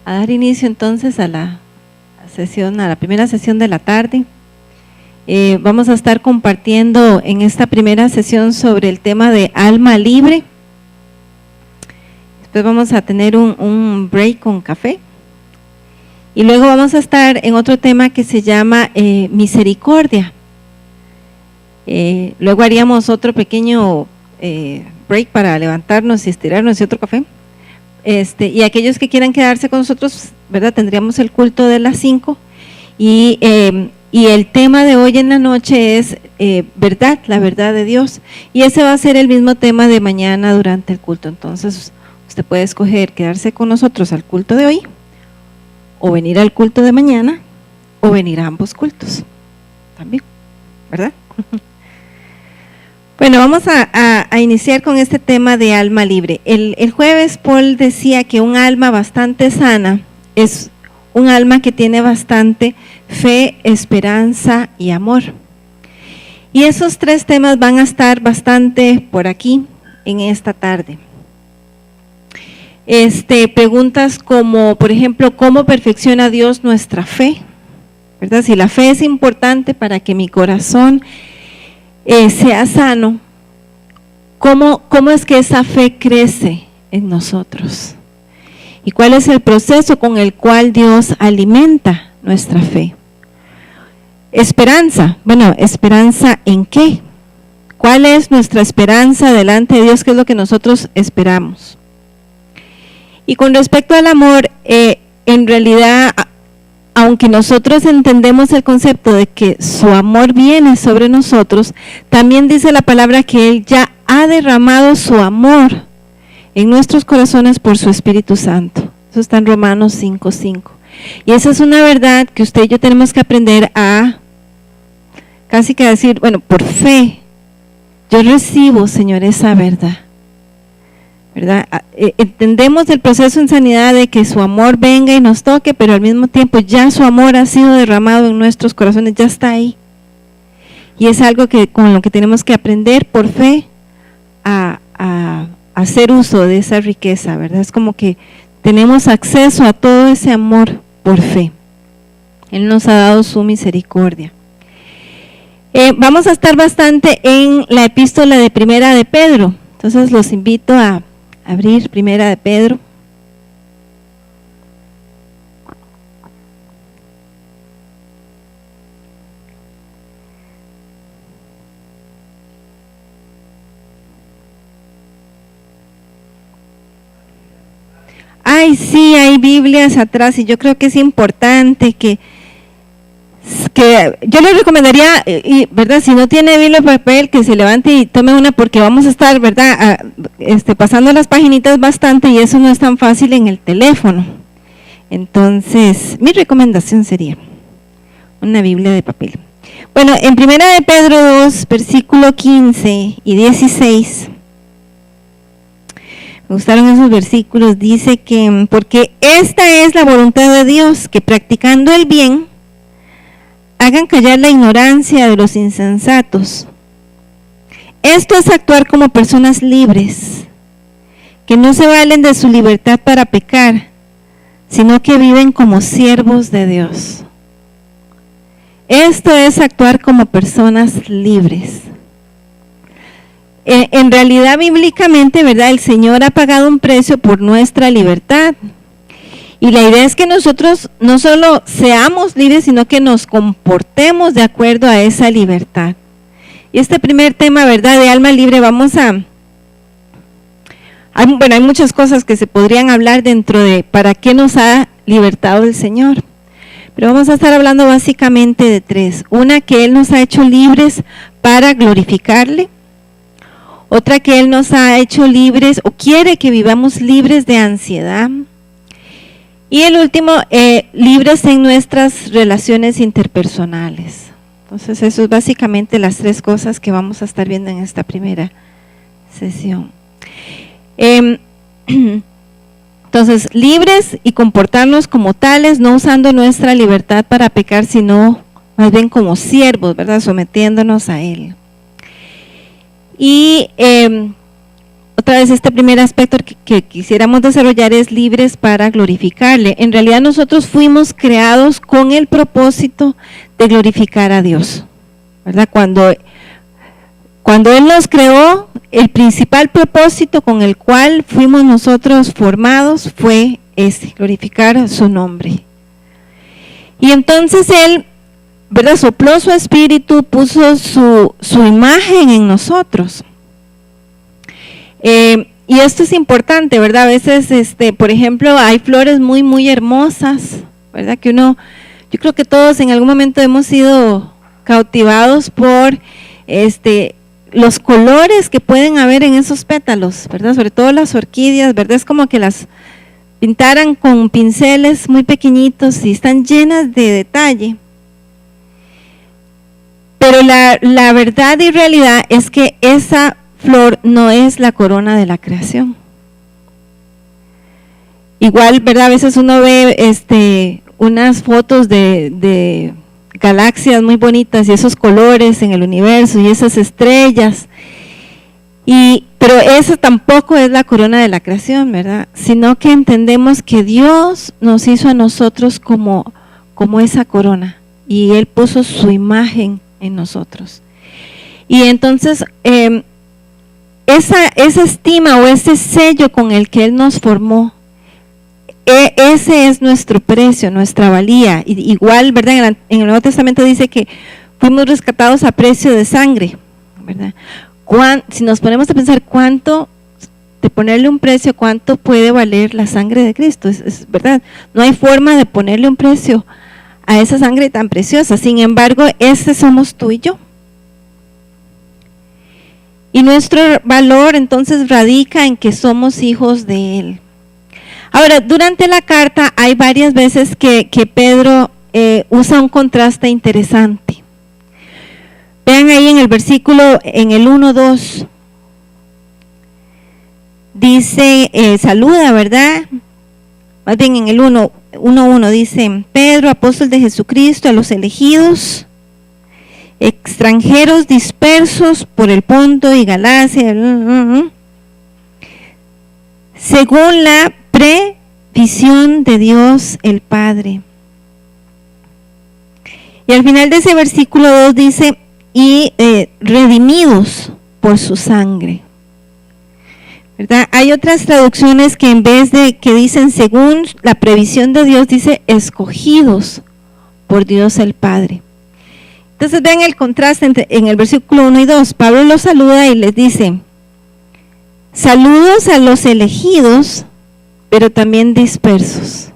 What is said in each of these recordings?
a dar inicio entonces a la primera sesión de la tarde. Vamos a estar compartiendo en esta primera sesión sobre el tema de alma libre. Después vamos a tener un break con café. Y luego vamos a estar en otro tema que se llama misericordia. Luego haríamos otro pequeño break para levantarnos y estirarnos y otro café. Y aquellos que quieran quedarse con nosotros, ¿verdad? Tendríamos el culto de las 5 y el tema de hoy en la noche es verdad, la verdad de Dios, y ese va a ser el mismo tema de mañana durante el culto. Entonces usted puede escoger quedarse con nosotros al culto de hoy, o venir al culto de mañana, o venir a ambos cultos también, ¿verdad? Bueno, vamos a iniciar con este tema de alma libre. El jueves Paul decía que un alma bastante sana es un alma que tiene bastante fe, esperanza y amor. Y esos tres temas van a estar bastante por aquí en esta tarde. Preguntas como, por ejemplo, ¿cómo perfecciona Dios nuestra fe? ¿Verdad? Si la fe es importante para que mi corazón sea sano, ¿cómo es que esa fe crece en nosotros? ¿Y cuál es el proceso con el cual Dios alimenta nuestra fe? Esperanza, bueno, ¿esperanza en qué? ¿Cuál es nuestra esperanza delante de Dios? ¿Qué es lo que nosotros esperamos? Y con respecto al amor, en realidad, aunque nosotros entendemos el concepto de que su amor viene sobre nosotros, también dice la palabra que Él ya ha derramado su amor en nuestros corazones por su Espíritu Santo. Eso está en Romanos 5:5. Y esa es una verdad que usted y yo tenemos que aprender a casi que decir, bueno, por fe, yo recibo, Señor, esa verdad. ¿Verdad? Entendemos el proceso en sanidad de que su amor venga y nos toque, pero al mismo tiempo ya su amor ha sido derramado en nuestros corazones, ya está ahí. Y es algo que con lo que tenemos que aprender por fe a hacer uso de esa riqueza, ¿verdad? Es como que tenemos acceso a todo ese amor por fe. Él nos ha dado su misericordia. Vamos a estar bastante en la epístola de Primera de Pedro, entonces los invito a abrir Primera de Pedro. Ay, sí, hay Biblias atrás y yo creo que es importante que yo le recomendaría, ¿verdad? Si no tiene Biblia de papel, que se levante y tome una, porque vamos a estar, ¿verdad? Pasando las paginitas bastante y eso no es tan fácil en el teléfono. Entonces, mi recomendación sería una Biblia de papel. Bueno, en Primera de Pedro 2, versículo 15 y 16, me gustaron esos versículos, dice que, porque esta es la voluntad de Dios, que practicando el bien, hagan callar la ignorancia de los insensatos. Esto es actuar como personas libres, que no se valen de su libertad para pecar, sino que viven como siervos de Dios. Esto es actuar como personas libres. En realidad, bíblicamente, ¿verdad? El Señor ha pagado un precio por nuestra libertad. Y la idea es que nosotros no solo seamos libres, sino que nos comportemos de acuerdo a esa libertad. Y este primer tema, ¿verdad?, de alma libre, hay muchas cosas que se podrían hablar dentro de para qué nos ha libertado el Señor. Pero vamos a estar hablando básicamente de tres. Una, que Él nos ha hecho libres para glorificarle. Otra, que Él nos ha hecho libres o quiere que vivamos libres de ansiedad. Y el último, libres en nuestras relaciones interpersonales. Entonces, eso es básicamente las tres cosas que vamos a estar viendo en esta primera sesión. Entonces, libres y comportarnos como tales, no usando nuestra libertad para pecar, sino más bien como siervos, ¿verdad? Sometiéndonos a Él. Y otra vez este primer aspecto que quisiéramos desarrollar es libres para glorificarle. En realidad nosotros fuimos creados con el propósito de glorificar a Dios, ¿verdad? Cuando Él nos creó, el principal propósito con el cual fuimos nosotros formados fue glorificar su nombre. Y entonces Él, ¿verdad?, sopló su espíritu, puso su imagen en nosotros. Y esto es importante, ¿verdad? A veces, por ejemplo, hay flores muy, muy hermosas, ¿verdad? Yo creo que todos en algún momento hemos sido cautivados por los colores que pueden haber en esos pétalos, ¿verdad? Sobre todo las orquídeas, ¿verdad? Es como que las pintaran con pinceles muy pequeñitos y están llenas de detalle. Pero la verdad y realidad es que esa flor no es la corona de la creación. Igual, ¿verdad? A veces uno ve unas fotos de galaxias muy bonitas y esos colores en el universo y esas estrellas, pero esa tampoco es la corona de la creación, ¿verdad? Sino que entendemos que Dios nos hizo a nosotros como esa corona y Él puso su imagen en nosotros. Y entonces esa estima o ese sello con el que Él nos formó, ese es nuestro precio, nuestra valía. Igual, ¿verdad? En el Nuevo Testamento dice que fuimos rescatados a precio de sangre, ¿verdad? Si nos ponemos a pensar de ponerle un precio, ¿cuánto puede valer la sangre de Cristo? Es verdad, no hay forma de ponerle un precio a esa sangre tan preciosa. Sin embargo, ese somos tú y yo. Y nuestro valor entonces radica en que somos hijos de Él. Ahora, durante la carta hay varias veces que Pedro usa un contraste interesante. Vean ahí en el versículo, en el 1:2, dice, saluda, ¿verdad? Más bien en el 1:1 dice, Pedro, apóstol de Jesucristo, a los elegidos, extranjeros dispersos por el Ponto y Galacia, según la previsión de Dios el Padre. Y al final de ese versículo 2 dice, y redimidos por su sangre, ¿verdad? Hay otras traducciones que en vez de que dicen según la previsión de Dios, dice escogidos por Dios el Padre. Entonces vean el contraste en el versículo 1 y 2. Pablo los saluda y les dice, saludos a los elegidos, pero también dispersos,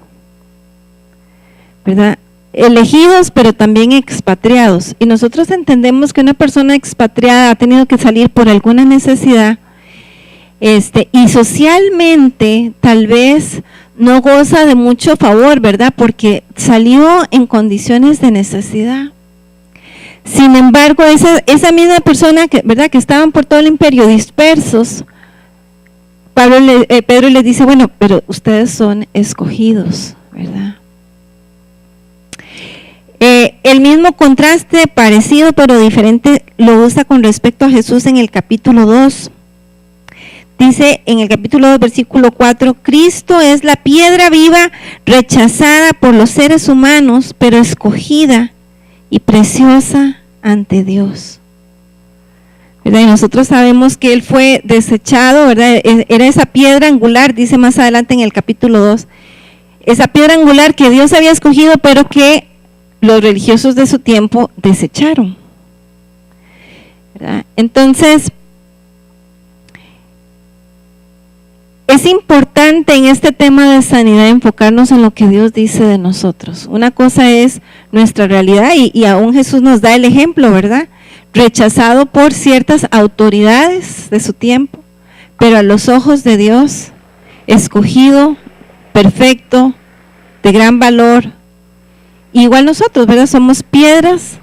¿verdad? Elegidos, pero también expatriados. Y nosotros entendemos que una persona expatriada ha tenido que salir por alguna necesidad, y socialmente tal vez no goza de mucho favor, ¿verdad? Porque salió en condiciones de necesidad. Sin embargo, esa misma persona ¿verdad?, que estaban por todo el imperio dispersos, Pedro les dice, bueno, pero ustedes son escogidos, ¿verdad? El mismo contraste, parecido pero diferente, lo usa con respecto a Jesús en el capítulo 2. Dice en el capítulo 2, versículo 4, Cristo es la piedra viva rechazada por los seres humanos, pero escogida y preciosa ante Dios, ¿verdad? Y nosotros sabemos que Él fue desechado, ¿verdad? Era esa piedra angular, dice más adelante en el capítulo 2, esa piedra angular que Dios había escogido, pero que los religiosos de su tiempo desecharon, ¿verdad? Entonces, es importante en este tema de sanidad enfocarnos en lo que Dios dice de nosotros. Una cosa es nuestra realidad y aún Jesús nos da el ejemplo, ¿verdad? Rechazado por ciertas autoridades de su tiempo, pero a los ojos de Dios, escogido, perfecto, de gran valor. Igual nosotros, ¿verdad? Somos piedras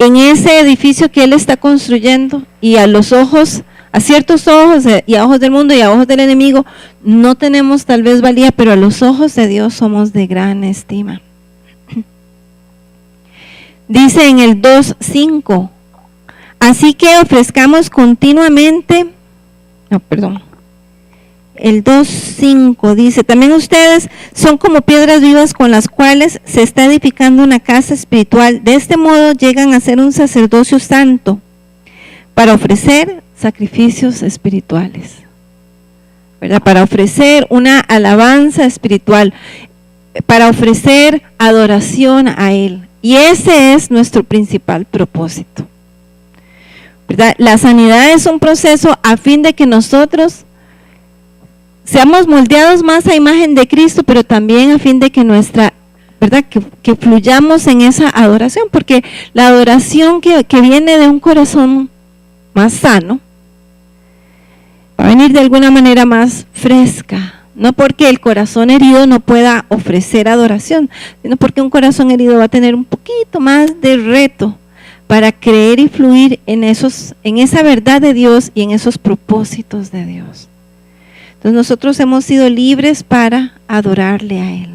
en ese edificio que Él está construyendo y a los ojos, a ciertos ojos y a ojos del mundo y a ojos del enemigo, no tenemos tal vez valía, pero a los ojos de Dios somos de gran estima. Dice en el 2:5, así que ofrezcamos continuamente El 2:5 dice, también ustedes son como piedras vivas con las cuales se está edificando una casa espiritual. De este modo llegan a ser un sacerdocio santo para ofrecer sacrificios espirituales, ¿verdad? Para ofrecer una alabanza espiritual, para ofrecer adoración a Él. Y ese es nuestro principal propósito, ¿verdad? La sanidad es un proceso a fin de que nosotros seamos moldeados más a imagen de Cristo, pero también a fin de que ¿verdad? Que fluyamos en esa adoración, porque la adoración que viene de un corazón más sano, va a venir de alguna manera más fresca, no porque el corazón herido no pueda ofrecer adoración, sino porque un corazón herido va a tener un poquito más de reto para creer y fluir en esa verdad de Dios y en esos propósitos de Dios. Entonces nosotros hemos sido libres para adorarle a Él.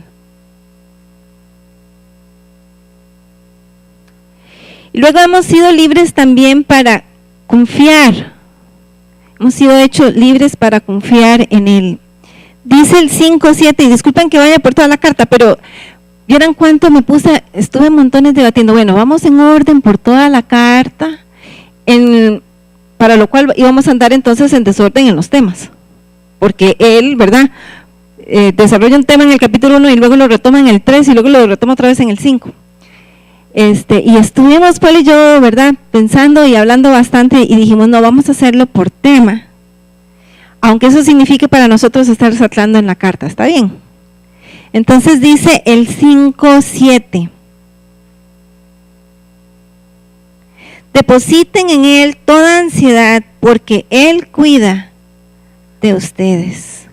Y luego hemos sido libres también para confiar. Hemos sido hechos libres para confiar en Él. Dice el 5:7, y disculpen que vaya por toda la carta, pero vieran cuánto estuve montones debatiendo. Bueno, vamos en orden por toda la carta, para lo cual íbamos a andar entonces en desorden en los temas. Porque él, ¿verdad? Desarrolla un tema en el capítulo 1 y luego lo retoma en el 3 y luego lo retoma otra vez en el 5. Y estuvimos Paul y yo, ¿verdad? Pensando y hablando bastante y dijimos, no, vamos a hacerlo por tema. Aunque eso signifique para nosotros estar saltando en la carta, ¿está bien? Entonces dice el 5:7. Depositen en Él toda ansiedad porque Él cuida de ustedes.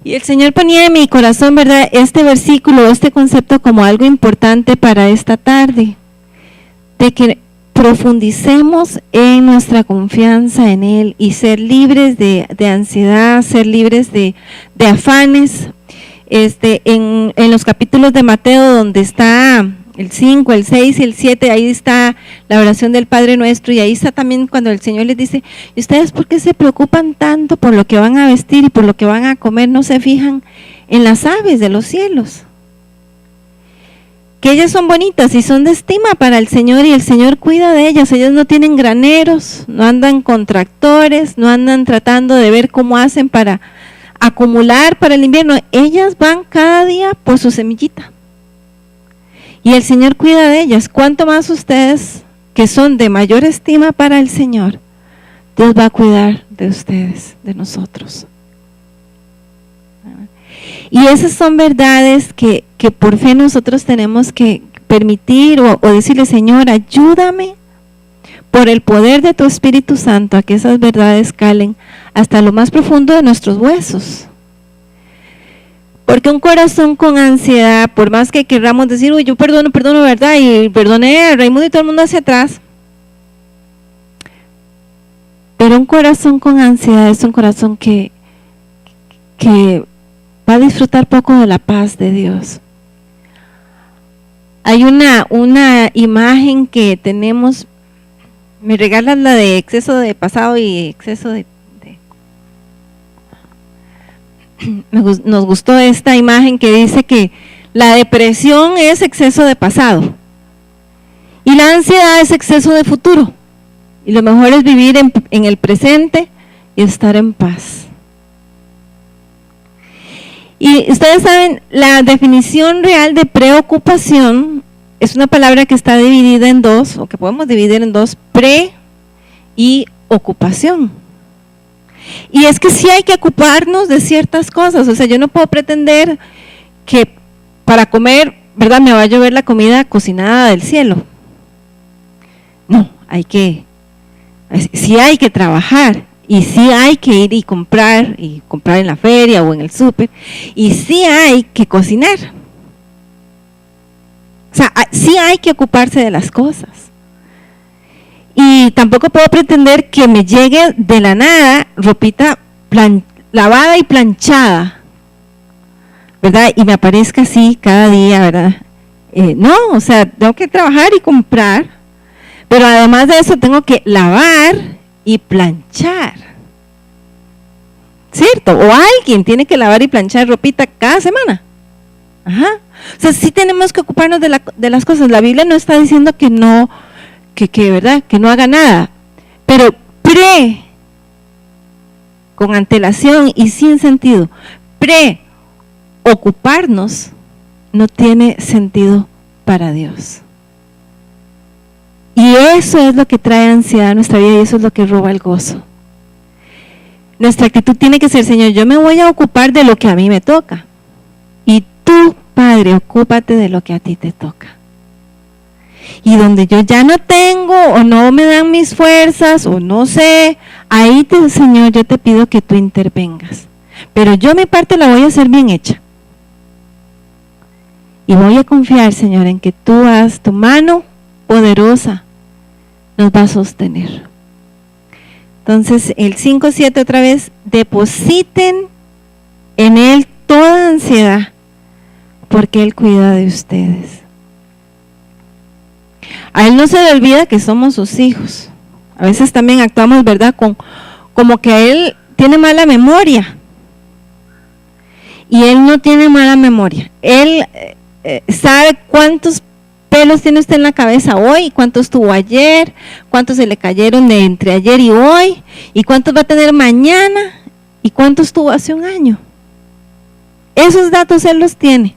Y el Señor ponía en mi corazón, ¿verdad?, este versículo, este concepto como algo importante para esta tarde, de que profundicemos en nuestra confianza en Él y ser libres de ansiedad, ser libres de afanes. En los capítulos de Mateo donde está el 5, el 6 y el 7, ahí está la oración del Padre Nuestro, y ahí está también cuando el Señor les dice, ¿y ustedes por qué se preocupan tanto por lo que van a vestir y por lo que van a comer? ¿No se fijan en las aves de los cielos? Que ellas son bonitas y son de estima para el Señor, y el Señor cuida de ellas. Ellas no tienen graneros, no andan con tractores, no andan tratando de ver cómo hacen para acumular para el invierno. Ellas van cada día por su semillita. Y el Señor cuida de ellas. ¿Cuánto más ustedes, que son de mayor estima para el Señor? Dios va a cuidar de ustedes, de nosotros. Y esas son verdades que por fe nosotros tenemos que permitir o decirle, Señor, ayúdame por el poder de tu Espíritu Santo a que esas verdades calen hasta lo más profundo de nuestros huesos. Porque un corazón con ansiedad, por más que queramos decir, uy, yo perdono, ¿verdad? Y perdoné a Raimundo y todo el mundo hacia atrás. Pero un corazón con ansiedad es un corazón que va a disfrutar poco de la paz de Dios. Hay una imagen que tenemos, me regalan la de exceso de pasado y exceso de nos gustó esta imagen que dice que la depresión es exceso de pasado y la ansiedad es exceso de futuro, y lo mejor es vivir en el presente y estar en paz. Y ustedes saben, la definición real de preocupación es una palabra que está dividida en dos, o que podemos dividir en dos: pre y ocupación. Y es que sí hay que ocuparnos de ciertas cosas. O sea, yo no puedo pretender que para comer, ¿verdad?, me va a llover la comida cocinada del cielo. No, sí hay que trabajar, y sí hay que ir y comprar en la feria o en el súper, y sí hay que cocinar. O sea, sí hay que ocuparse de las cosas. Y tampoco puedo pretender que me llegue de la nada ropita lavada y planchada, ¿verdad? Y me aparezca así cada día, ¿verdad? No, o sea, tengo que trabajar y comprar, pero además de eso tengo que lavar y planchar. ¿cierto? O alguien tiene que lavar y planchar ropita cada semana. Ajá. O sea, sí tenemos que ocuparnos de las cosas. La Biblia no está diciendo que no, ¿verdad? Que no haga nada. Pero con antelación y sin sentido, ocuparnos no tiene sentido para Dios. Y eso es lo que trae ansiedad a nuestra vida y eso es lo que roba el gozo. Nuestra actitud tiene que ser, Señor, yo me voy a ocupar de lo que a mí me toca. Y tú, Padre, ocúpate de lo que a ti te toca. Y donde yo ya no tengo o no me dan mis fuerzas o no sé, ahí, Señor, yo te pido que tú intervengas. Pero yo mi parte la voy a hacer bien hecha. Y voy a confiar, Señor, en que tú haz tu mano poderosa, nos va a sostener. Entonces, el 5:7 otra vez, depositen en Él toda ansiedad, porque Él cuida de ustedes. A Él no se le olvida que somos sus hijos. A veces también actuamos, ¿verdad?, como que Él tiene mala memoria. Y Él no tiene mala memoria. Él sabe cuántos pelos tiene usted en la cabeza hoy, cuántos tuvo ayer, cuántos se le cayeron de entre ayer y hoy, y cuántos va a tener mañana, y cuántos tuvo hace un año. Esos datos Él los tiene.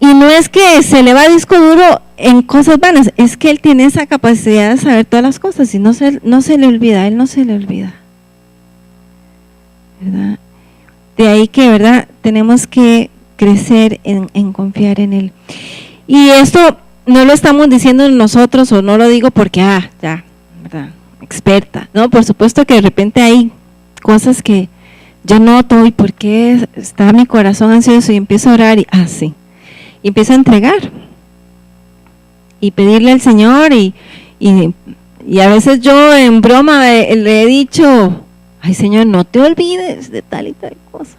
Y no es que se le va disco duro en cosas vanas, es que Él tiene esa capacidad de saber todas las cosas y no se le olvida, Él no se le olvida. ¿Verdad? De ahí que, ¿verdad?, tenemos que crecer en confiar en Él. Y esto no lo estamos diciendo nosotros, o no lo digo porque, ya, ¿verdad?, experta. No, por supuesto que de repente hay cosas que yo noto, y por qué está mi corazón ansioso, y empiezo a orar, y sí. Y empiezo a entregar y pedirle al Señor, y a veces yo en broma le he dicho, ay Señor, no te olvides de tal y tal cosa.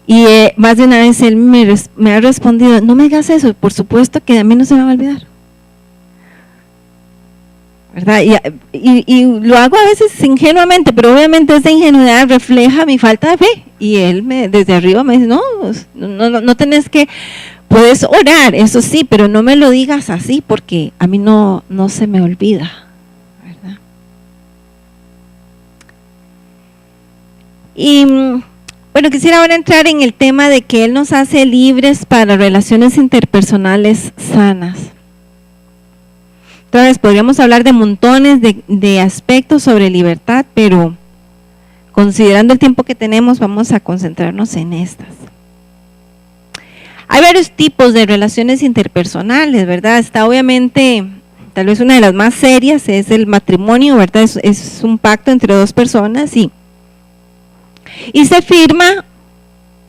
Y más de una vez Él me ha respondido, no me hagas eso, por supuesto que a mí no se me va a olvidar, ¿verdad? Y lo hago a veces ingenuamente, pero obviamente esa ingenuidad refleja mi falta de fe. Y Él desde arriba me dice, no tenés que, puedes orar, eso sí, pero no me lo digas así, porque a mí no se me olvida, ¿verdad? Y bueno, quisiera ahora entrar en el tema de que Él nos hace libres para relaciones interpersonales sanas. Otra vez, podríamos hablar de montones de aspectos sobre libertad, pero considerando el tiempo que tenemos, vamos a concentrarnos en estas. Hay varios tipos de relaciones interpersonales, ¿verdad? Está obviamente, tal vez una de las más serias es el matrimonio, ¿verdad? Es un pacto entre dos personas y se firma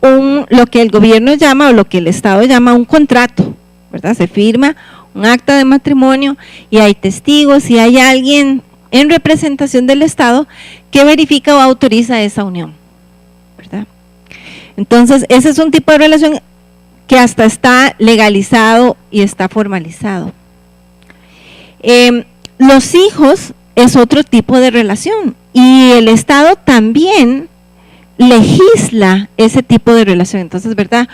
lo que el gobierno llama, o lo que el Estado llama, un contrato, ¿verdad? Se firma un acta de matrimonio y hay testigos y hay alguien en representación del Estado que verifica o autoriza esa unión, ¿verdad? Entonces, ese es un tipo de relación que hasta está legalizado y está formalizado. Los hijos es otro tipo de relación y el Estado también legisla ese tipo de relación. Entonces, ¿verdad?,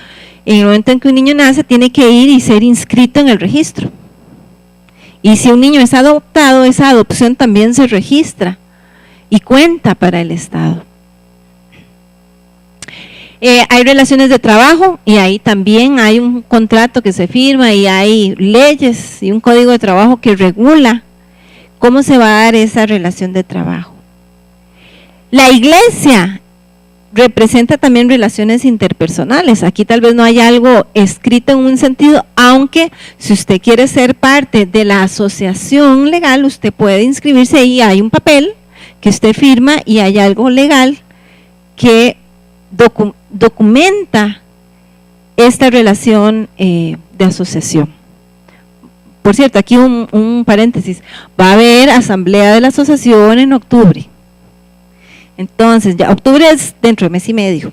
en el momento en que un niño nace, tiene que ir y ser inscrito en el registro. Y si un niño es adoptado, esa adopción también se registra y cuenta para el Estado. Hay relaciones de trabajo y ahí también hay un contrato que se firma y hay leyes y un código de trabajo que regula cómo se va a dar esa relación de trabajo. La iglesia representa también relaciones interpersonales. Aquí tal vez no hay algo escrito en un sentido, aunque si usted quiere ser parte de la asociación legal, usted puede inscribirse y hay un papel que usted firma y hay algo legal que documenta esta relación de asociación. Por cierto, aquí un paréntesis, va a haber asamblea de la asociación en octubre. Entonces, ya octubre es dentro de mes y medio.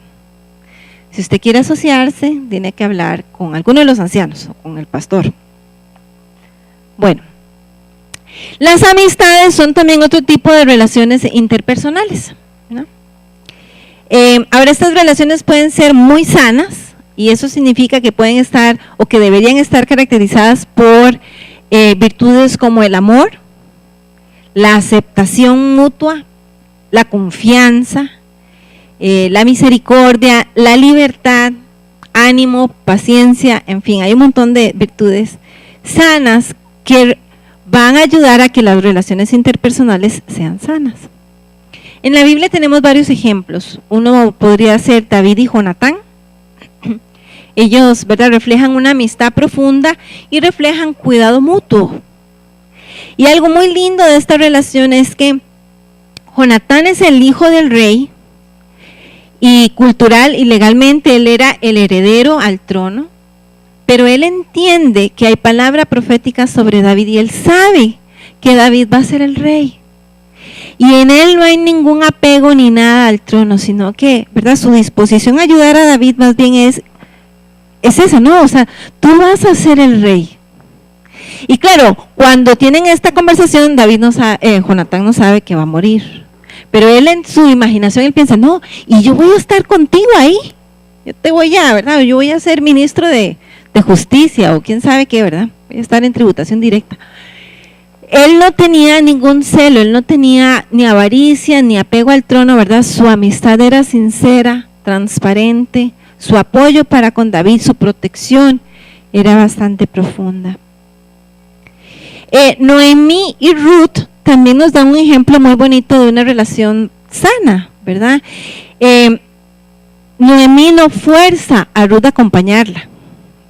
Si usted quiere asociarse, tiene que hablar con alguno de los ancianos o con el pastor. Bueno, Las amistades son también otro tipo de relaciones interpersonales, ¿no? Ahora, estas relaciones pueden ser muy sanas, y eso significa que pueden estar o que deberían estar caracterizadas por virtudes como el amor, la aceptación mutua, la confianza, la misericordia, la libertad, ánimo, paciencia, en fin, hay un montón de virtudes sanas que van a ayudar a que las relaciones interpersonales sean sanas. En la Biblia tenemos varios ejemplos. Uno podría ser David y Jonatán. Ellos, ¿verdad?, reflejan una amistad profunda y reflejan cuidado mutuo. Y algo muy lindo de esta relación es que Jonatán es el hijo del rey, y cultural y legalmente él era el heredero al trono, pero él entiende que hay palabra profética sobre David y él sabe que David va a ser el rey. Y en él no hay ningún apego ni nada al trono, sino que, ¿verdad?, su disposición a ayudar a David más bien es esa, ¿no? O sea, tú vas a ser el rey. Y claro, cuando tienen esta conversación, Jonatán no sabe que va a morir. Pero él en su imaginación, él piensa, no, y yo voy a estar contigo ahí. Yo te voy a, ¿verdad? Yo voy a ser ministro de justicia o quién sabe qué, ¿verdad? Voy a estar en tributación directa. Él no tenía ningún celo, él no tenía ni avaricia ni apego al trono, ¿verdad? Su amistad era sincera, transparente, su apoyo para con David, su protección era bastante profunda. Noemí y Ruth también nos dan un ejemplo muy bonito de una relación sana, ¿verdad? Noemí no fuerza a Ruth a acompañarla,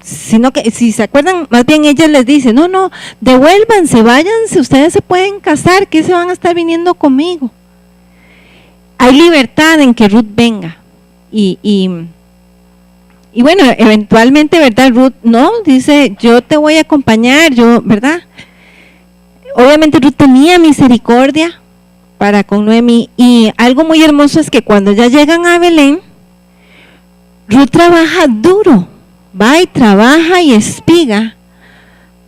sino que, si se acuerdan, más bien ella les dice, no, devuélvanse, váyanse, ustedes se pueden casar, que se van a estar viniendo conmigo. Hay libertad en que Ruth venga, y bueno, eventualmente, ¿verdad? Ruth no, dice, yo te voy a acompañar, ¿verdad? Obviamente Ruth tenía misericordia para con Noemí, y algo muy hermoso es que cuando ya llegan a Belén, Ruth trabaja duro, va y trabaja y espiga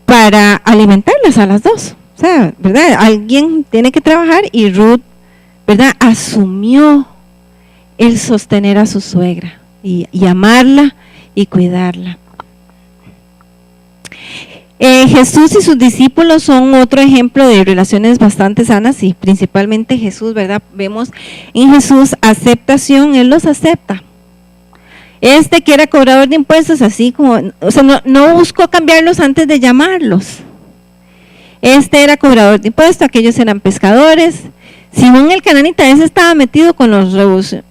para alimentarlas a las dos. O sea, ¿verdad? Alguien tiene que trabajar y Ruth, ¿verdad?, asumió el sostener a su suegra y amarla y cuidarla. Jesús y sus discípulos son otro ejemplo de relaciones bastante sanas, y principalmente Jesús, ¿verdad? Vemos en Jesús aceptación, Él los acepta. Que era cobrador de impuestos, así como, o sea, no buscó cambiarlos antes de llamarlos. Era cobrador de impuestos, aquellos eran pescadores. Simón el cananita, ese estaba metido con los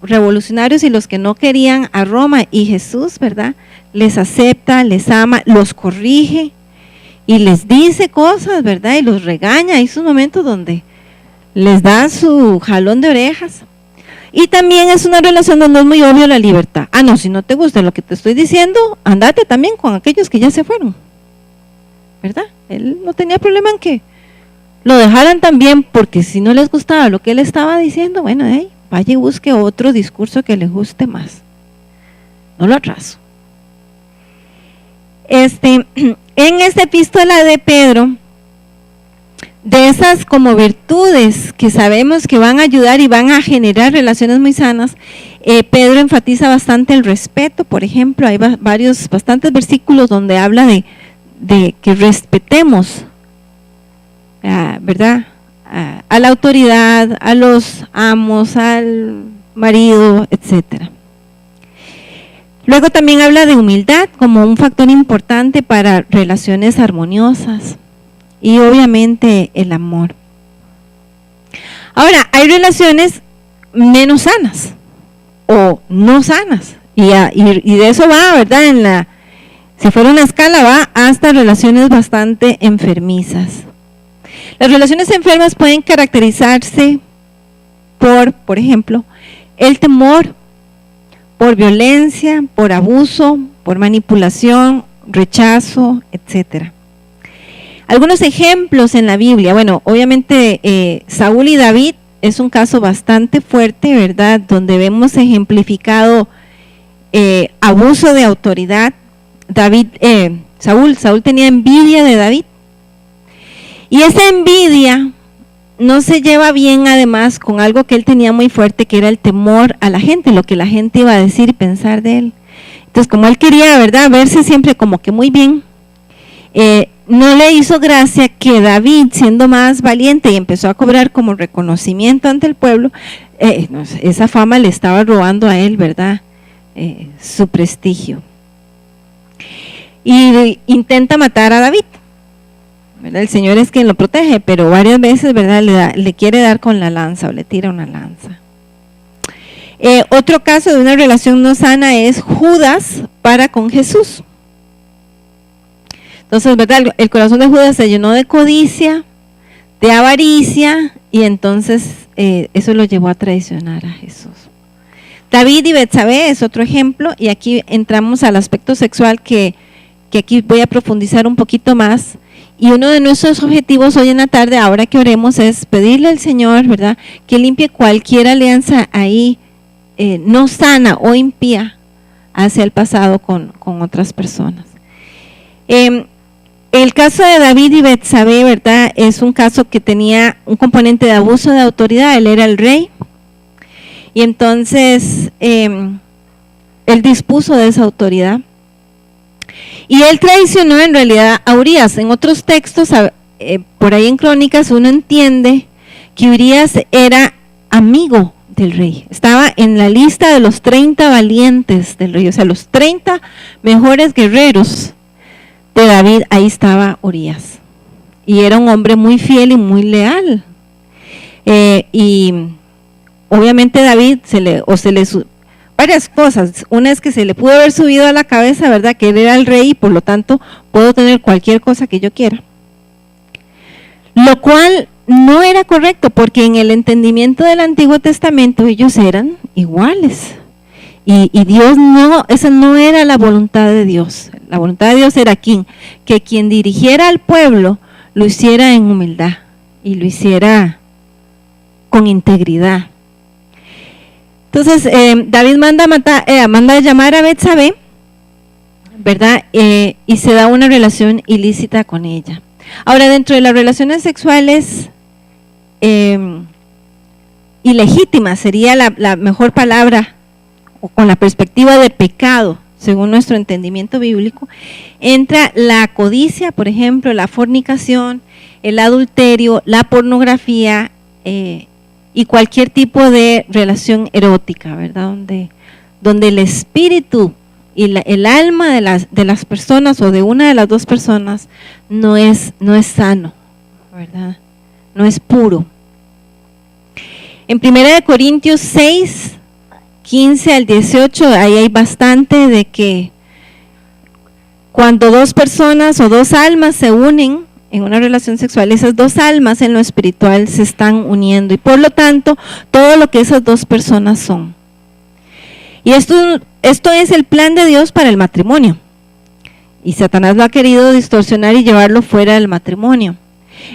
revolucionarios y los que no querían a Roma, y Jesús, ¿verdad?, les acepta, les ama, los corrige y les dice cosas, ¿verdad?, y los regaña. Hay sus momentos donde les da su jalón de orejas. Y también es una relación donde es muy obvio la libertad. No, si no te gusta lo que te estoy diciendo, andate también con aquellos que ya se fueron, ¿verdad? Él no tenía problema en que lo dejaran también, porque si no les gustaba lo que él estaba diciendo, bueno, vaya y busque otro discurso que le guste más. No lo atraso. En esta epístola de Pedro, de esas como virtudes que sabemos que van a ayudar y van a generar relaciones muy sanas, Pedro enfatiza bastante el respeto. Por ejemplo, hay bastantes versículos donde habla de que respetemos, ¿verdad?, a la autoridad, a los amos, al marido, etcétera. Luego también habla de humildad como un factor importante para relaciones armoniosas, y obviamente el amor. Ahora, hay relaciones menos sanas o no sanas, y de eso va, ¿verdad? Si fuera una escala, va hasta relaciones bastante enfermizas. Las relaciones enfermas pueden caracterizarse por ejemplo, el temor, por violencia, por abuso, por manipulación, rechazo, etcétera. Algunos ejemplos en la Biblia, bueno, obviamente Saúl y David es un caso bastante fuerte, ¿verdad?, donde vemos ejemplificado abuso de autoridad. Saúl tenía envidia de David, Y esa envidia no se lleva bien además con algo que él tenía muy fuerte, que era el temor a la gente, lo que la gente iba a decir y pensar de él. Entonces, como él quería, ¿verdad?, verse siempre como que muy bien, no le hizo gracia que David, siendo más valiente y empezó a cobrar como reconocimiento ante el pueblo, esa fama le estaba robando a él, ¿verdad?, su prestigio. Y intenta matar a David, ¿verdad? El Señor es quien lo protege, pero varias veces, ¿verdad?, le quiere dar con la lanza o le tira una lanza. Otro caso de una relación no sana es Judas para con Jesús. Entonces, ¿verdad?, el corazón de Judas se llenó de codicia, de avaricia, y entonces eso lo llevó a traicionar a Jesús. David y Betsabé es otro ejemplo, y aquí entramos al aspecto sexual que aquí voy a profundizar un poquito más. Y uno de nuestros objetivos hoy en la tarde, ahora que oremos, es pedirle al Señor, ¿verdad?, que limpie cualquier alianza ahí no sana o impía hacia el pasado con otras personas. El caso de David y Betsabé, ¿verdad?, es un caso que tenía un componente de abuso de autoridad. Él era el rey, y entonces él dispuso de esa autoridad. Y él traicionó en realidad a Urías. En otros textos, por ahí en Crónicas, uno entiende que Urías era amigo del rey. Estaba en la lista de los 30 valientes del rey, o sea, los 30 mejores guerreros de David, ahí estaba Urías. Y era un hombre muy fiel y muy leal. Y obviamente David varias cosas. Una es que se le pudo haber subido a la cabeza, ¿verdad?, que él era el rey y por lo tanto puedo tener cualquier cosa que yo quiera. Lo cual no era correcto, porque en el entendimiento del Antiguo Testamento ellos eran iguales. Y Dios no, esa no era la voluntad de Dios. La voluntad de Dios era que quien dirigiera al pueblo lo hiciera en humildad y lo hiciera con integridad. Entonces, David manda a llamar a Betsabé, ¿verdad?, y se da una ilícita con ella. Ahora, dentro de las relaciones sexuales ilegítimas, sería la mejor palabra, o con la perspectiva de pecado, según nuestro entendimiento bíblico, entra la codicia, por ejemplo, la fornicación, el adulterio, la pornografía, y cualquier tipo de relación erótica, ¿verdad?, donde el espíritu y el alma de las personas o de una de las dos personas no es sano, ¿verdad?, no es puro. En 1 Corintios 6, 15 al 18, ahí hay bastante de que cuando dos personas o dos almas se unen en una relación sexual, esas dos almas en lo espiritual se están uniendo, y por lo tanto todo lo que esas dos personas son. Y esto es el plan de Dios para el matrimonio, y Satanás lo ha querido distorsionar y llevarlo fuera del matrimonio.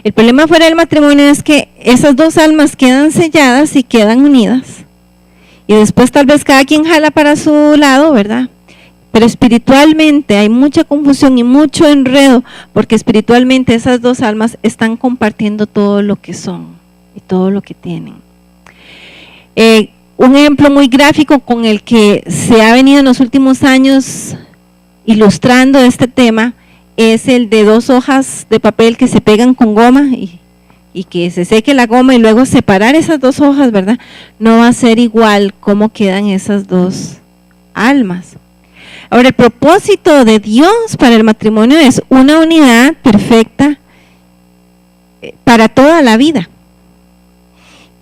El problema fuera del matrimonio es que esas dos almas quedan selladas y quedan unidas, y después tal vez cada quien jala para su lado, ¿verdad?, pero espiritualmente hay mucha confusión y mucho enredo, porque espiritualmente esas dos almas están compartiendo todo lo que son y todo lo que tienen. Un ejemplo muy gráfico con el que se ha venido en los últimos años ilustrando este tema es el de dos hojas de papel que se pegan con goma y que se seque la goma, y luego separar esas dos hojas, ¿verdad? No va a ser igual cómo quedan esas dos almas. Ahora, el propósito de Dios para el matrimonio es una unidad perfecta para toda la vida.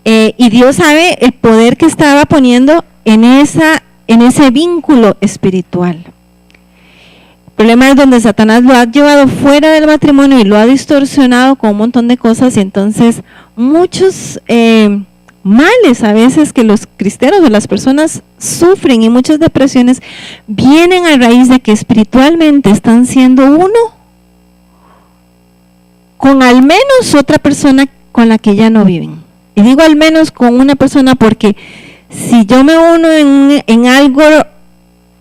Y Dios sabe el poder que estaba poniendo en ese vínculo espiritual. El problema es donde Satanás lo ha llevado fuera del matrimonio y lo ha distorsionado con un montón de cosas, y entonces muchos males a veces que los cristianos o las personas sufren, y muchas depresiones vienen a raíz de que espiritualmente están siendo uno con al menos otra persona con la que ya no viven. Y digo al menos con una persona porque si yo me uno en algo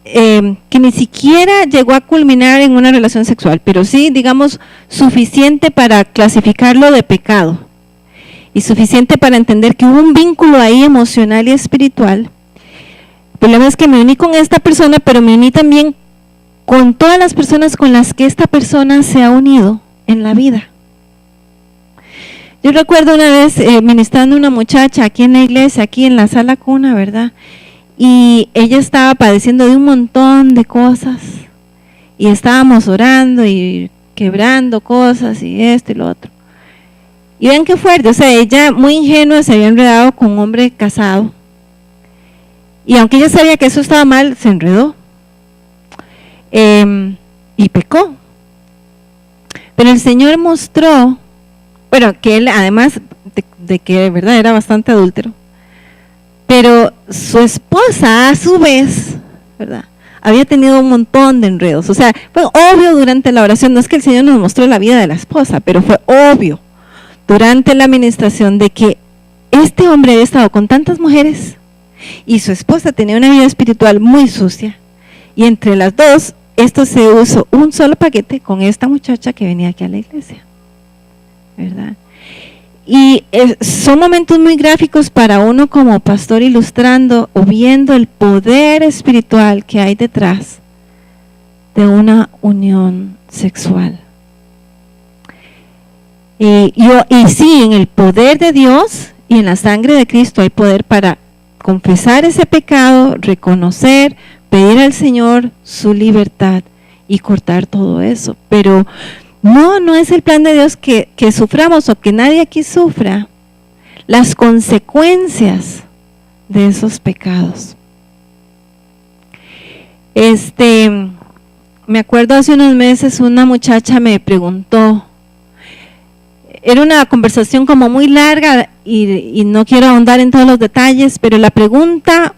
que ni siquiera llegó a culminar en una relación sexual, pero sí, digamos, suficiente para clasificarlo de pecado y suficiente para entender que hubo un vínculo ahí emocional y espiritual. El problema es que me uní con esta persona, pero me uní también con todas las personas con las que esta persona se ha unido en la vida. Yo recuerdo una vez ministrando a una muchacha aquí en la iglesia, aquí en la sala cuna, ¿verdad? Y ella estaba padeciendo de un montón de cosas y estábamos orando y quebrando cosas y esto y lo otro. Y ven qué fuerte, o sea, ella muy ingenua se había enredado con un hombre casado. Y aunque ella sabía que eso estaba mal, se enredó y pecó. Pero el Señor mostró, bueno, que él además de que de verdad era bastante adúltero, pero su esposa a su vez, ¿verdad?, había tenido un montón de enredos. O sea, fue obvio durante la oración, no es que el Señor nos mostró la vida de la esposa, pero fue obvio durante la administración de que este hombre había estado con tantas mujeres y su esposa tenía una vida espiritual muy sucia, y entre las dos esto se usó un solo paquete con esta muchacha que venía aquí a la iglesia, ¿verdad? Y son momentos muy gráficos para uno como pastor ilustrando o viendo el poder espiritual que hay detrás de una unión sexual. Y sí, en el poder de Dios y en la sangre de Cristo hay poder para confesar ese pecado, reconocer, pedir al Señor su libertad y cortar todo eso. Pero no es el plan de Dios que suframos o que nadie aquí sufra las consecuencias de esos pecados. Me acuerdo hace unos meses una muchacha me preguntó, era una conversación como muy larga y no quiero ahondar en todos los detalles, pero la pregunta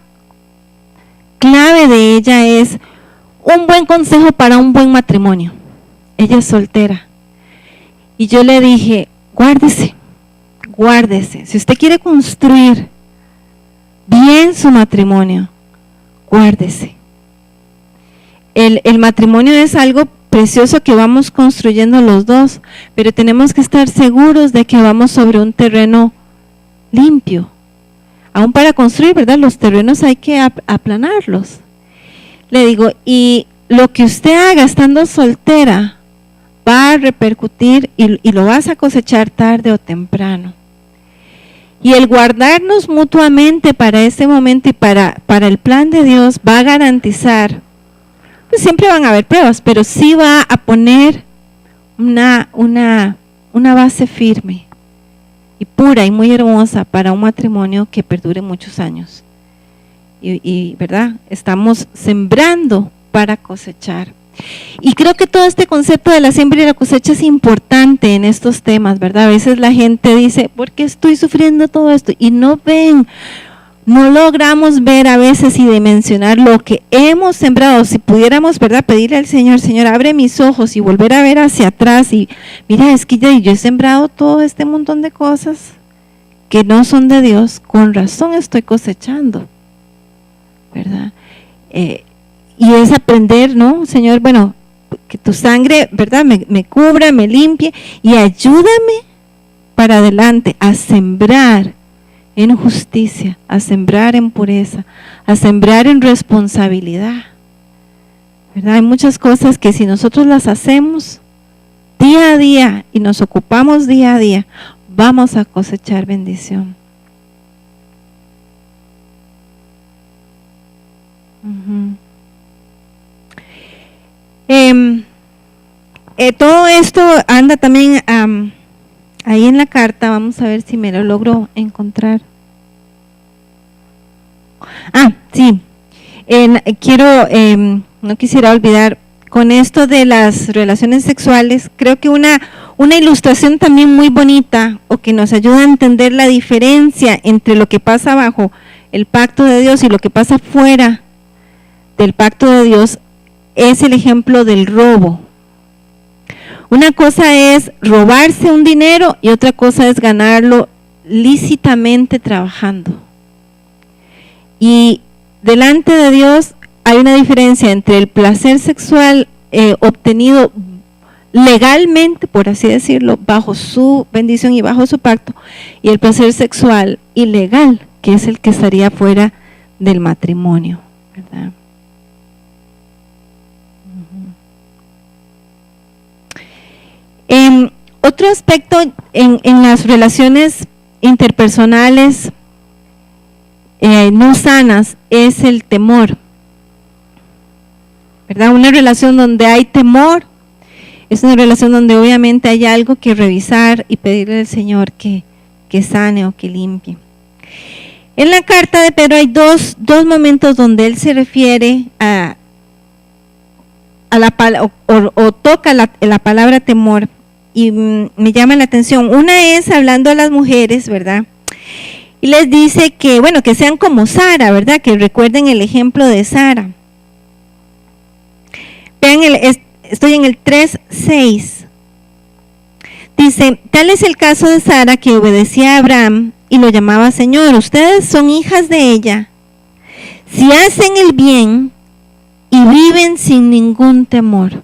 clave de ella es un buen consejo para un buen matrimonio. Ella es soltera. Y yo le dije, guárdese. Si usted quiere construir bien su matrimonio, guárdese. El matrimonio es algo precioso que vamos construyendo los dos, pero tenemos que estar seguros de que vamos sobre un terreno limpio. Aún para construir, ¿verdad?, los terrenos hay que aplanarlos. Le digo, y lo que usted haga estando soltera va a repercutir y lo vas a cosechar tarde o temprano. Y el guardarnos mutuamente para ese momento y para el plan de Dios va a garantizar, pues siempre van a haber pruebas, pero sí va a poner una base firme y pura y muy hermosa para un matrimonio que perdure muchos años. Y ¿verdad?, estamos sembrando para cosechar. Y creo que todo este concepto de la siembra y la cosecha es importante en estos temas, ¿verdad? A veces la gente dice, ¿por qué estoy sufriendo todo esto? Y no logramos ver a veces y dimensionar lo que hemos sembrado. Si pudiéramos, ¿verdad?, pedirle al Señor, Señor, abre mis ojos y volver a ver hacia atrás y mira, es que yo he sembrado todo este montón de cosas que no son de Dios, con razón estoy cosechando, ¿verdad? Y es aprender, ¿no? Señor, bueno, que tu sangre, ¿verdad?, me cubra, me limpie y ayúdame para adelante a sembrar en justicia, a sembrar en pureza, a sembrar en responsabilidad, ¿verdad? Hay muchas cosas que si nosotros las hacemos día a día y nos ocupamos día a día, vamos a cosechar bendición. Todo esto anda también ahí en la carta. Vamos a ver si me lo logro encontrar. Sí, no quisiera olvidar, con esto de las relaciones sexuales, creo que una ilustración también muy bonita, o que nos ayuda a entender la diferencia entre lo que pasa bajo el pacto de Dios y lo que pasa fuera del pacto de Dios, es el ejemplo del robo. Una cosa es robarse un dinero y otra cosa es ganarlo lícitamente trabajando. Y delante de Dios hay una diferencia entre el placer sexual obtenido legalmente, por así decirlo, bajo su bendición y bajo su pacto, y el placer sexual ilegal, que es el que estaría fuera del matrimonio, ¿verdad? Otro aspecto en las relaciones interpersonales no sanas es el temor, ¿verdad? Una relación donde hay temor es una relación donde obviamente hay algo que revisar y pedirle al Señor que sane o que limpie. En la carta de Pedro hay dos momentos donde él se refiere a o toca la palabra temor y me llama la atención. Una es hablando a las mujeres, ¿verdad? Y les dice que, bueno, que sean como Sara, ¿verdad? Que recuerden el ejemplo de Sara. Vean, estoy en el 3:6. Dice, tal es el caso de Sara que obedecía a Abraham y lo llamaba Señor. Ustedes son hijas de ella. Si hacen el bien y viven sin ningún temor.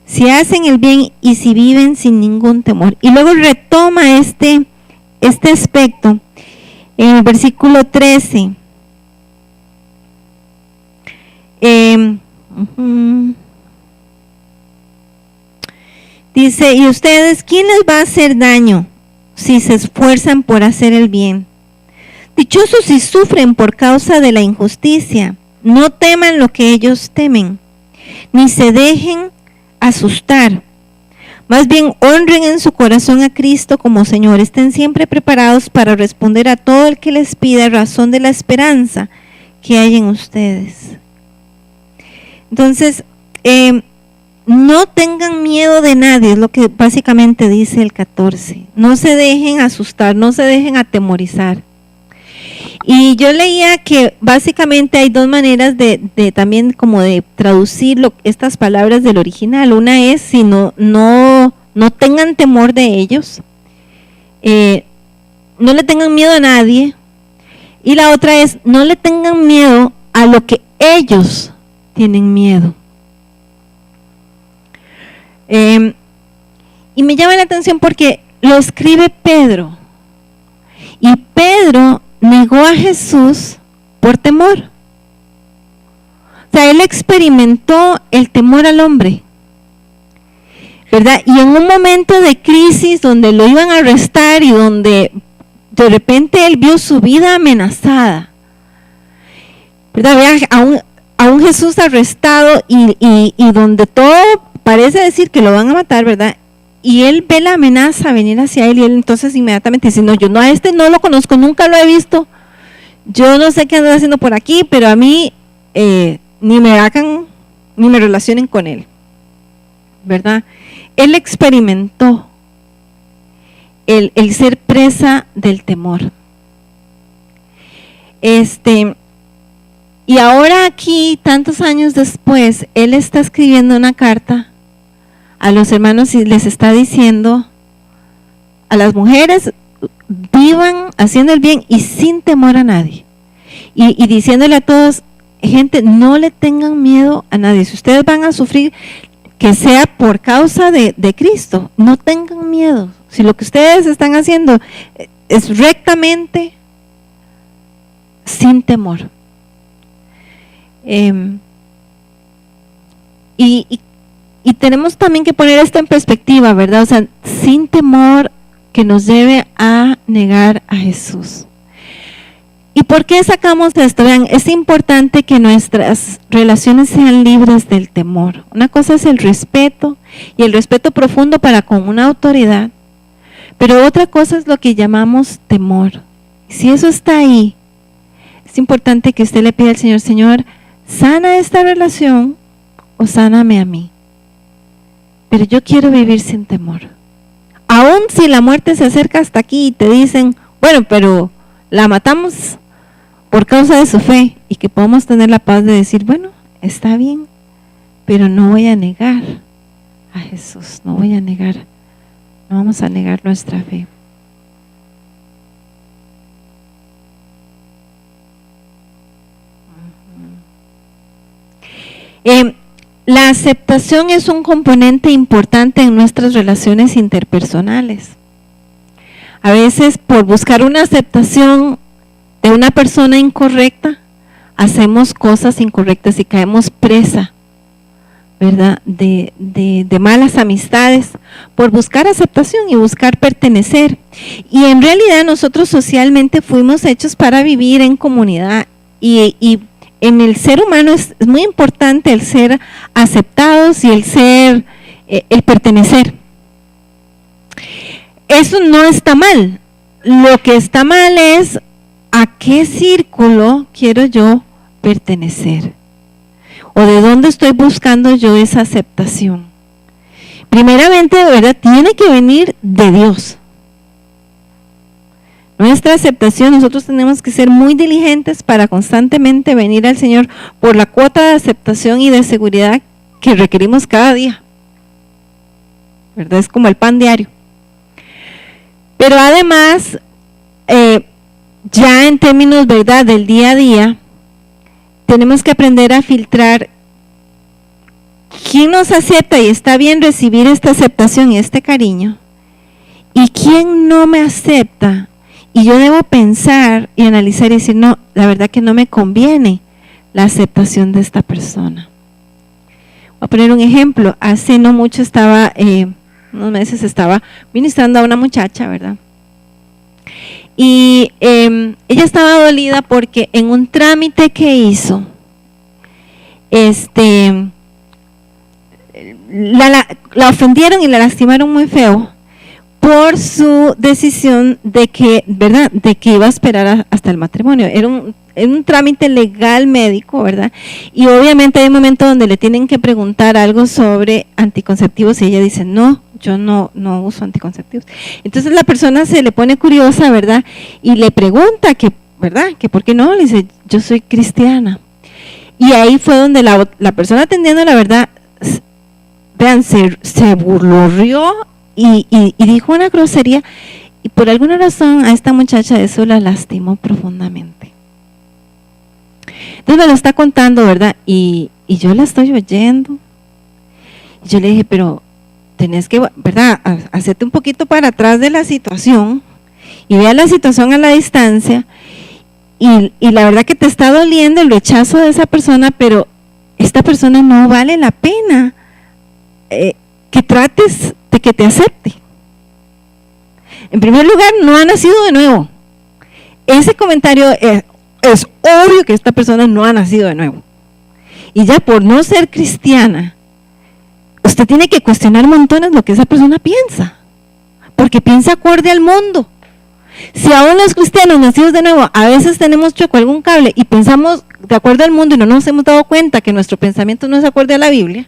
Si hacen el bien y si viven sin ningún temor. Y luego retoma este aspecto en el versículo 13. Dice, y ustedes, ¿quién les va a hacer daño si se esfuerzan por hacer el bien? Dichosos si sufren por causa de la injusticia. No teman lo que ellos temen, ni se dejen asustar. Más bien honren en su corazón a Cristo como Señor. Estén siempre preparados para responder a todo el que les pida razón de la esperanza que hay en ustedes. Entonces, no tengan miedo de nadie, es lo que básicamente dice el 14. No se dejen asustar, no se dejen atemorizar. Y yo leía que básicamente hay dos maneras de también como de traducir estas palabras del original. Una es si no tengan temor de ellos, no le tengan miedo a nadie. Y la otra es no le tengan miedo a lo que ellos tienen miedo. Y me llama la atención porque lo escribe Pedro. Y Pedro negó a Jesús por temor. O sea, él experimentó el temor al hombre, ¿verdad? Y en un momento de crisis donde lo iban a arrestar y donde de repente él vio su vida amenazada, ¿verdad? Ve a un Jesús arrestado y donde todo parece decir que lo van a matar, ¿verdad? Y él ve la amenaza venir hacia él y él entonces inmediatamente dice, no, yo no a este no lo conozco, nunca lo he visto, yo no sé qué anda haciendo por aquí, pero a mí ni me hagan, ni me relacionen con él, ¿verdad? Él experimentó el ser presa del temor. Y ahora aquí, tantos años después, él está escribiendo una carta a los hermanos y les está diciendo a las mujeres, vivan haciendo el bien y sin temor a nadie. Y diciéndole a todos, gente, no le tengan miedo a nadie. Si ustedes van a sufrir, que sea por causa de Cristo, no tengan miedo. Si lo que ustedes están haciendo es rectamente, sin temor. Y tenemos también que poner esto en perspectiva, ¿verdad? O sea, sin temor que nos lleve a negar a Jesús. ¿Y por qué sacamos esto? Vean, es importante que nuestras relaciones sean libres del temor. Una cosa es el respeto, y el respeto profundo para con una autoridad, pero otra cosa es lo que llamamos temor. Si eso está ahí, es importante que usted le pida al Señor, Señor, sana esta relación o sáname a mí. Pero yo quiero vivir sin temor. Aún si la muerte se acerca hasta aquí y te dicen, bueno, pero la matamos por causa de su fe, y que podamos tener la paz de decir, bueno, está bien, pero no voy a negar a Jesús, no vamos a negar nuestra fe. La aceptación es un componente importante en nuestras relaciones interpersonales. A veces, por buscar una aceptación de una persona incorrecta, hacemos cosas incorrectas y caemos presa, ¿verdad?, de malas amistades, por buscar aceptación y buscar pertenecer. Y en realidad nosotros socialmente fuimos hechos para vivir en comunidad, y en el ser humano es muy importante el ser aceptados y el pertenecer. Eso no está mal. Lo que está mal es a qué círculo quiero yo pertenecer, o de dónde estoy buscando yo esa aceptación. Primeramente, ¿verdad?, tiene que venir de Dios. Nuestra aceptación, nosotros tenemos que ser muy diligentes para constantemente venir al Señor por la cuota de aceptación y de seguridad que requerimos cada día, ¿verdad? Es como el pan diario. Pero además, ya en términos, ¿verdad?, del día a día, tenemos que aprender a filtrar quién nos acepta y está bien recibir esta aceptación y este cariño, y quién no me acepta. Y yo debo pensar y analizar y decir, no, la verdad que no me conviene la aceptación de esta persona. Voy a poner un ejemplo. Hace no mucho unos meses estaba ministrando a una muchacha, ¿verdad? Y ella estaba dolida porque en un trámite que hizo, la ofendieron y la lastimaron muy feo por su decisión de que, ¿verdad?, de que iba a esperar hasta el matrimonio. Era un trámite legal médico, ¿verdad? Y obviamente hay un momento donde le tienen que preguntar algo sobre anticonceptivos y ella dice, no, yo no uso anticonceptivos. Entonces la persona se le pone curiosa, ¿verdad? Y le pregunta que, ¿verdad?, que por qué no. Le dice, yo soy cristiana. Y ahí fue donde la persona atendiendo, la verdad, vean, se burló, rió y dijo una grosería, y por alguna razón a esta muchacha eso la lastimó profundamente. Entonces me lo está contando, ¿verdad? Y yo la estoy oyendo. Y yo le dije, pero tenés que, ¿verdad?, hacerte un poquito para atrás de la situación y vea la situación a la distancia, y la verdad que te está doliendo el rechazo de esa persona, pero esta persona no vale la pena que trates de que te acepte. En primer lugar, no ha nacido de nuevo. Ese comentario es obvio que esta persona no ha nacido de nuevo. Y ya por no ser cristiana, usted tiene que cuestionar montones lo que esa persona piensa, porque piensa acorde al mundo. Si aún los cristianos nacidos de nuevo a veces tenemos choco algún cable y pensamos de acuerdo al mundo y no nos hemos dado cuenta que nuestro pensamiento no es acorde a la Biblia,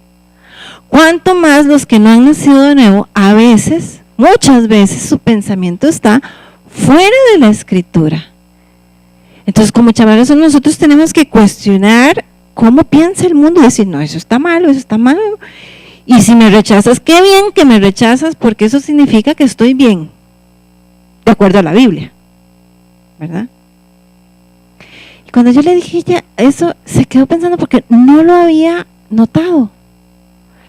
cuánto más los que no han nacido de nuevo, a veces, muchas veces su pensamiento está fuera de la Escritura. Entonces, como chavales, nosotros tenemos que cuestionar cómo piensa el mundo y decir, no, eso está malo, y si me rechazas, qué bien que me rechazas, porque eso significa que estoy bien, de acuerdo a la Biblia, ¿verdad? Y cuando yo le dije ya eso, se quedó pensando porque no lo había notado.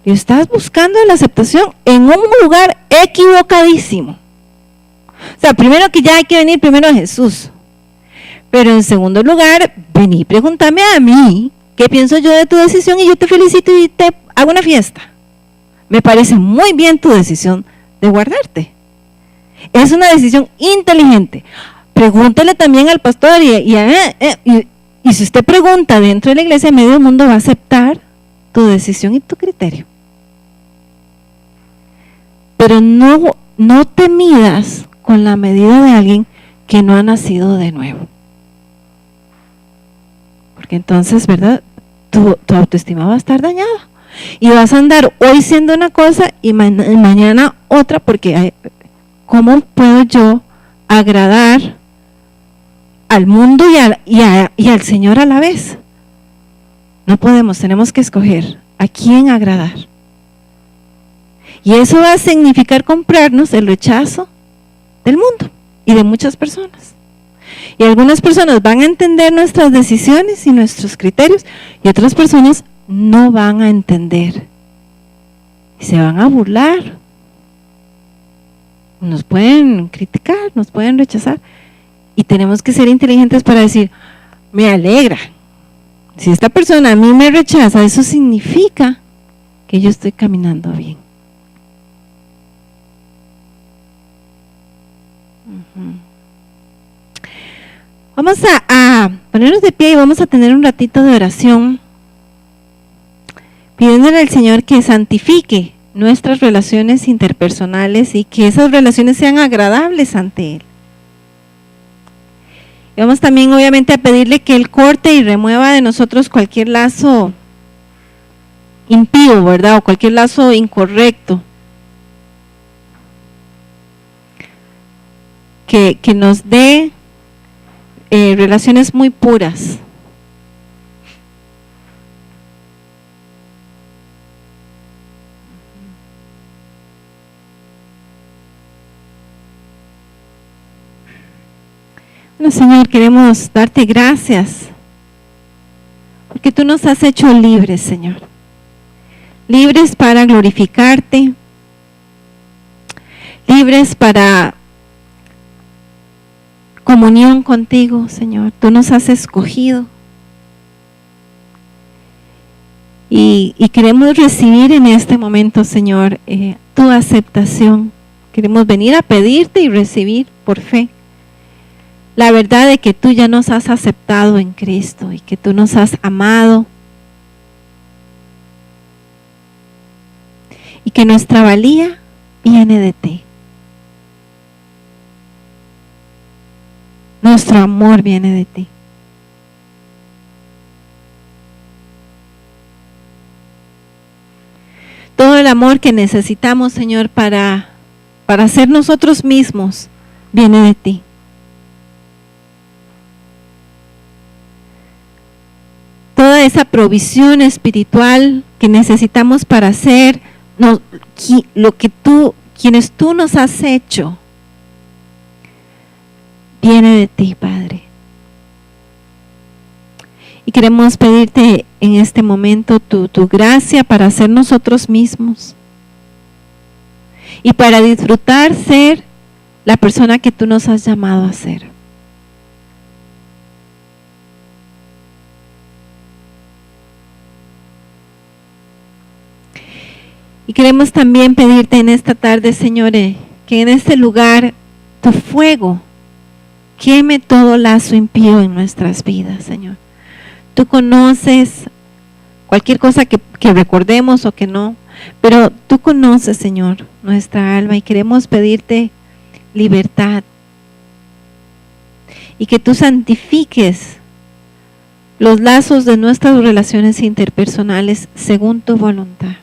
Y estás buscando la aceptación en un lugar equivocadísimo. O sea, primero que ya hay que venir primero a Jesús. Pero en segundo lugar, vení y pregúntame a mí qué pienso yo de tu decisión y yo te felicito y te hago una fiesta. Me parece muy bien tu decisión de guardarte. Es una decisión inteligente. Pregúntele también al pastor y si usted pregunta dentro de la iglesia, medio mundo va a aceptar tu decisión y tu criterio. Pero no te midas con la medida de alguien que no ha nacido de nuevo. Porque entonces, ¿verdad?, tu autoestima va a estar dañada. Y vas a andar hoy siendo una cosa y mañana otra, porque ¿cómo puedo yo agradar al mundo y al Señor a la vez? No podemos, tenemos que escoger a quién agradar. Y eso va a significar comprarnos el rechazo del mundo y de muchas personas. Y algunas personas van a entender nuestras decisiones y nuestros criterios, y otras personas no van a entender. Se van a burlar. Nos pueden criticar, nos pueden rechazar. Y tenemos que ser inteligentes para decir, me alegra. Si esta persona a mí me rechaza, eso significa que yo estoy caminando bien. Vamos a ponernos de pie y vamos a tener un ratito de oración, pidiéndole al Señor que santifique nuestras relaciones interpersonales y que esas relaciones sean agradables ante Él. Y vamos también obviamente a pedirle que Él corte y remueva de nosotros cualquier lazo impío, ¿verdad? O cualquier lazo incorrecto. Que nos dé relaciones muy puras. Bueno, Señor, queremos darte gracias porque tú nos has hecho libres, Señor. Libres para glorificarte, libres para comunión contigo, Señor. Tú nos has escogido y queremos recibir en este momento, Señor, tu aceptación. Queremos venir a pedirte y recibir por fe la verdad de que tú ya nos has aceptado en Cristo y que tú nos has amado y que nuestra valía viene de ti. Nuestro amor viene de ti. Todo el amor que necesitamos, Señor, para ser nosotros mismos, viene de ti. Toda esa provisión espiritual que necesitamos para hacer lo que quienes tú nos has hecho, viene de ti, Padre. Y queremos pedirte en este momento tu gracia para ser nosotros mismos y para disfrutar ser la persona que tú nos has llamado a ser. Y queremos también pedirte en esta tarde, Señor, que en este lugar tu fuego queme todo lazo impío en nuestras vidas, Señor. Tú conoces cualquier cosa que recordemos o que no, pero tú conoces, Señor, nuestra alma y queremos pedirte libertad y que tú santifiques los lazos de nuestras relaciones interpersonales según tu voluntad.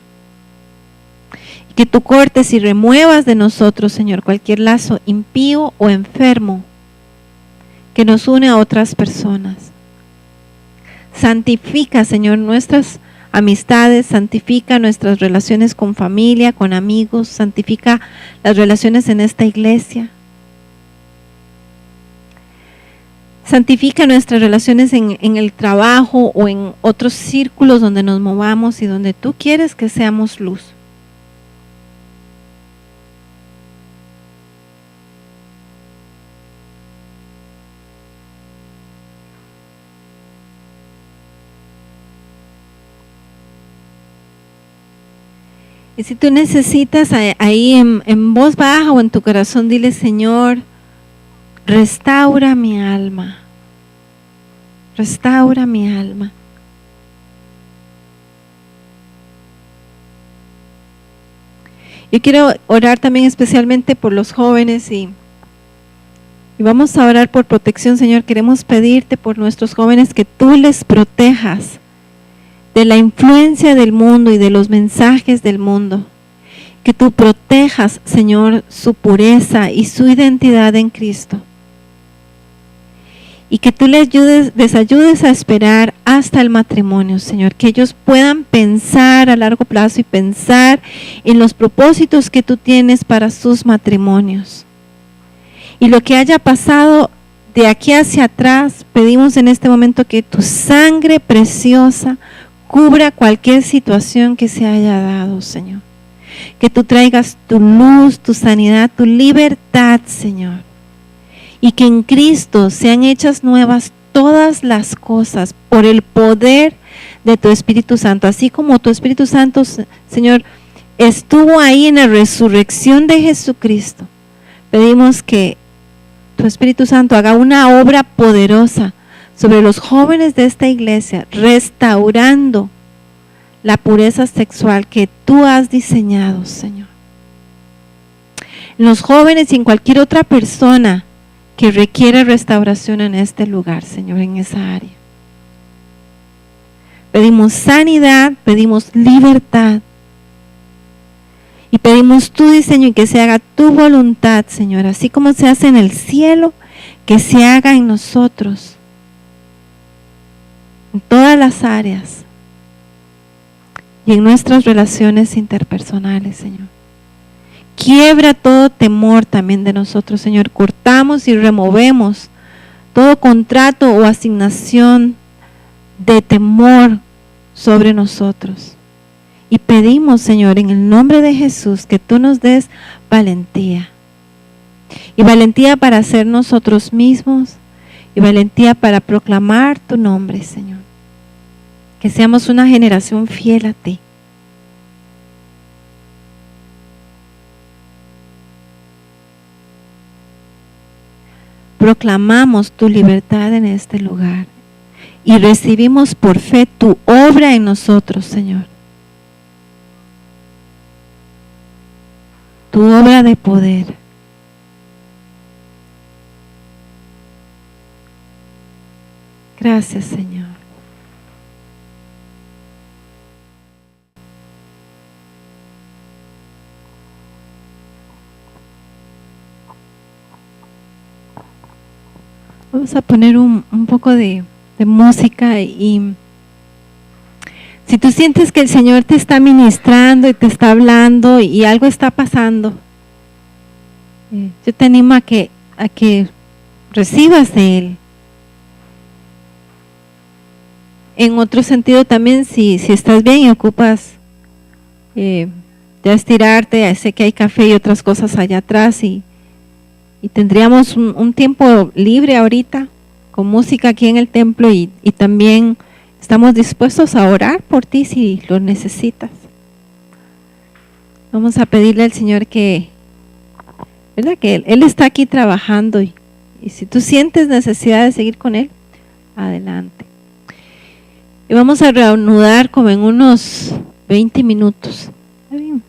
Y que tú cortes y remuevas de nosotros, Señor, cualquier lazo impío o enfermo que nos une a otras personas. Santifica, Señor, nuestras amistades, santifica nuestras relaciones con familia, con amigos, santifica las relaciones en esta iglesia. Santifica nuestras relaciones en el trabajo o en otros círculos donde nos movamos y donde tú quieres que seamos luz. Y si tú necesitas ahí en voz baja o en tu corazón, dile: Señor, restaura mi alma. Restaura mi alma. Yo quiero orar también especialmente por los jóvenes y vamos a orar por protección, Señor. Queremos pedirte por nuestros jóvenes que tú les protejas de la influencia del mundo y de los mensajes del mundo. Que tú protejas, Señor, su pureza y su identidad en Cristo. Y que tú les ayudes a esperar hasta el matrimonio, Señor. Que ellos puedan pensar a largo plazo y pensar en los propósitos que tú tienes para sus matrimonios. Y lo que haya pasado de aquí hacia atrás, pedimos en este momento que tu sangre preciosa cubra cualquier situación que se haya dado, Señor. Que tú traigas tu luz, tu sanidad, tu libertad, Señor. Y que en Cristo sean hechas nuevas todas las cosas por el poder de tu Espíritu Santo. Así como tu Espíritu Santo, Señor, estuvo ahí en la resurrección de Jesucristo. Pedimos que tu Espíritu Santo haga una obra poderosa sobre los jóvenes de esta iglesia, restaurando la pureza sexual que tú has diseñado, Señor. En los jóvenes y en cualquier otra persona que requiere restauración en este lugar, Señor, en esa área. Pedimos sanidad, pedimos libertad. Y pedimos tu diseño y que se haga tu voluntad, Señor, así como se hace en el cielo, que se haga en nosotros, en todas las áreas y en nuestras relaciones interpersonales, Señor. Quiebra todo temor también de nosotros, Señor. Cortamos y removemos todo contrato o asignación de temor sobre nosotros. Y pedimos, Señor, en el nombre de Jesús, que tú nos des valentía. Y valentía para ser nosotros mismos. Y valentía para proclamar tu nombre, Señor. Que seamos una generación fiel a ti. Proclamamos tu libertad en este lugar. Y recibimos por fe tu obra en nosotros, Señor. Tu obra de poder. Gracias, Señor. Vamos a poner un poco de música y si tú sientes que el Señor te está ministrando y te está hablando y algo está pasando, yo te animo a que recibas de Él. En otro sentido también, si estás bien y ocupas ya estirarte, sé que hay café y otras cosas allá atrás y tendríamos un tiempo libre ahorita con música aquí en el templo y también estamos dispuestos a orar por ti si lo necesitas. Vamos a pedirle al Señor que, ¿verdad? Que Él está aquí trabajando y si tú sientes necesidad de seguir con Él, adelante. Y vamos a reanudar como en unos 20 minutos. ¿Está bien?